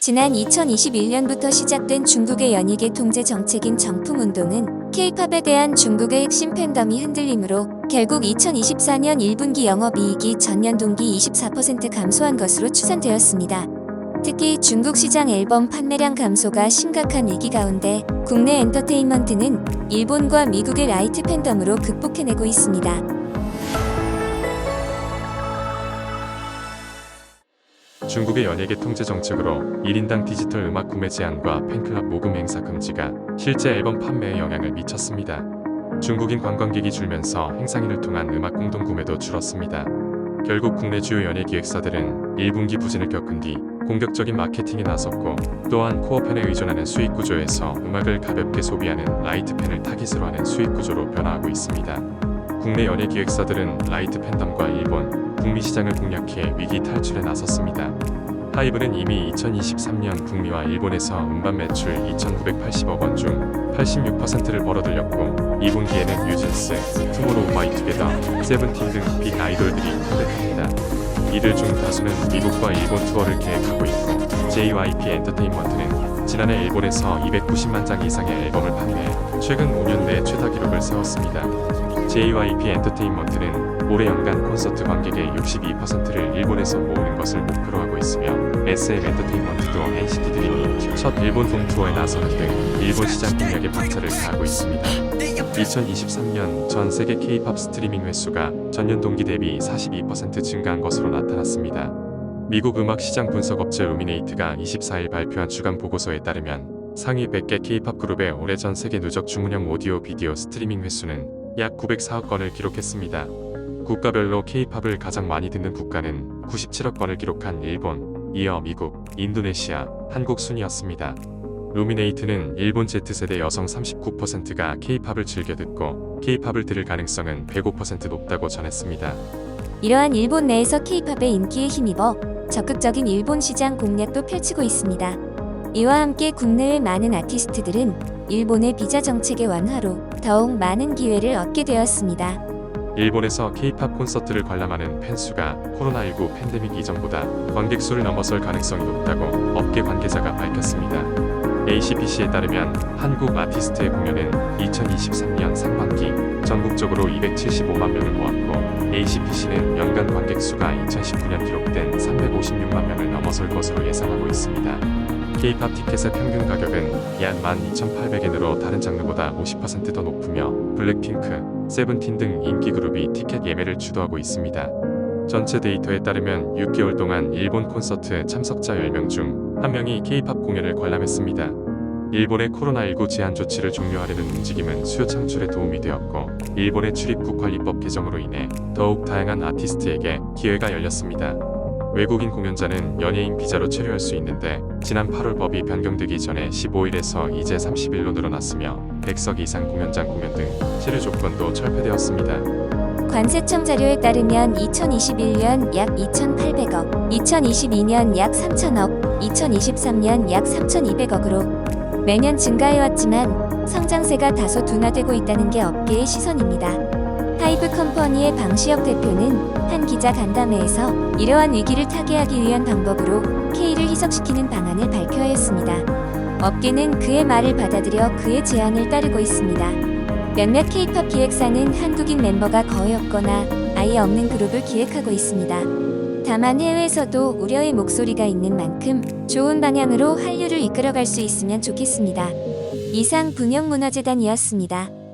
지난 2021년부터 시작된 중국의 연예계 통제 정책인 정풍운동은 K-팝에 대한 중국의 핵심 팬덤이 흔들림으로 결국 2024년 1분기 영업이익이 전년 동기 24% 감소한 것으로 추산되었습니다. 특히 중국 시장 앨범 판매량 감소가 심각한 위기 가운데 국내 엔터테인먼트는 일본과 미국의 라이트 팬덤으로 극복해내고 있습니다. 중국의 연예계 통제 정책으로 1인당 디지털 음악 구매 제한과 팬클럽 모금 행사 금지가 실제 앨범 판매에 영향을 미쳤습니다. 중국인 관광객이 줄면서 행사인을 통한 음악 공동 구매도 줄었습니다. 결국 국내 주요 연예 기획사들은 1분기 부진을 겪은 뒤 공격적인 마케팅에 나섰고, 또한 코어 팬에 의존하는 수익 구조에서 음악을 가볍게 소비하는 라이트 팬을 타깃으로 하는 수익 구조로 변화하고 있습니다. 국내 연예 기획사들은 라이트 팬덤과 일본, 북미 시장을 공략해 위기 탈출에 나섰습니다. 하이브는 이미 2023년 북미와 일본에서 음반 매출 2,980억 원 중 86%를 벌어들였고, 2분기에는 뉴진스, 투모로우바이투게더, 세븐틴 등 빅 아이돌들이 컴백합니다. 이들 중 다수는 미국과 일본 투어를 계획하고 있고, JYP 엔터테인먼트는 지난해 일본에서 290만 장 이상의 앨범을 판매해 최근 5년 내 최다 기록을 세웠습니다. JYP 엔터테인먼트는 올해 연간 콘서트 관객의 62%를 일본에서 모으는 것을 목표로 하고 있으며, SM 엔터테인먼트도 NCT 드림이 첫 일본 홈투어에 나서는 등 일본 시장 공략에 박차를 가하고 있습니다. 2023년 전 세계 K-팝 스트리밍 횟수가 전년 동기 대비 42% 증가한 것으로 나타났습니다. 미국 음악 시장 분석 업체 루미네이트가 24일 발표한 주간 보고서에 따르면 상위 100개 K-팝 그룹의 올해 전 세계 누적 주문형 오디오 비디오 스트리밍 횟수는 약 904억 건을 기록했습니다. 국가별로 K-팝을 가장 많이 듣는 국가는 97억 건을 기록한 일본, 이어 미국, 인도네시아, 한국 순이었습니다. 루미네이트는 일본 Z세대 여성 39%가 K-팝을 즐겨 듣고 K-팝을 들을 가능성은 105% 높다고 전했습니다. 이러한 일본 내에서 K-팝의 인기에 힘입어 적극적인 일본 시장 공략도 펼치고 있습니다. 이와 함께 국내의 많은 아티스트들은 일본의 비자 정책의 완화로 더욱 많은 기회를 얻게 되었습니다. 일본에서 K-팝 콘서트를 관람하는 팬수가 코로나19 팬데믹 이전보다 관객 수를 넘어설 가능성이 높다고 업계 관계자가 밝혔습니다. ACPC에 따르면 한국 아티스트의 공연은 2023년 상반기 전국적으로 275만 명을 모았고, ACPC는 연간 관객 수가 2019년 기록된 356만 명을 넘어설 것으로 예상하고 있습니다. K-팝 티켓의 평균 가격은 약 12,800엔으로 다른 장르보다 50% 더 높으며, 블랙핑크, 세븐틴 등 인기 그룹이 티켓 예매를 주도하고 있습니다. 전체 데이터에 따르면 6개월 동안 일본 콘서트 참석자 10명 중 1명이 K-팝 공연을 관람했습니다. 일본의 코로나19 제한 조치를 종료하려는 움직임은 수요 창출에 도움이 되었고, 일본의 출입국 관리법 개정으로 인해 더욱 다양한 아티스트에게 기회가 열렸습니다. 외국인 공연자는 연예인 비자로 체류할 수 있는데, 지난 8월 법이 변경되기 전에 15일에서 이제 30일로 늘어났으며, 100석 이상 공연장 공연 등 체류 조건도 철폐되었습니다. 관세청 자료에 따르면 2021년 약 2,800억, 2022년 약 3,000억, 2023년 약 3,200억으로 매년 증가해왔지만 성장세가 다소 둔화되고 있다는 게 업계의 시선입니다. 하이브 컴퍼니의 방시혁 대표는 한 기자 간담회에서 이러한 위기를 타개하기 위한 방법으로 K를 희석시키는 방안을 밝혀야 했습니다. 업계는 그의 말을 받아들여 그의 제안을 따르고 있습니다. 몇몇 K-팝 기획사는 한국인 멤버가 거의 없거나 아예 없는 그룹을 기획하고 있습니다. 다만 해외에서도 우려의 목소리가 있는 만큼 좋은 방향으로 한류를 이끌어갈 수 있으면 좋겠습니다. 이상 분영문화재단이었습니다.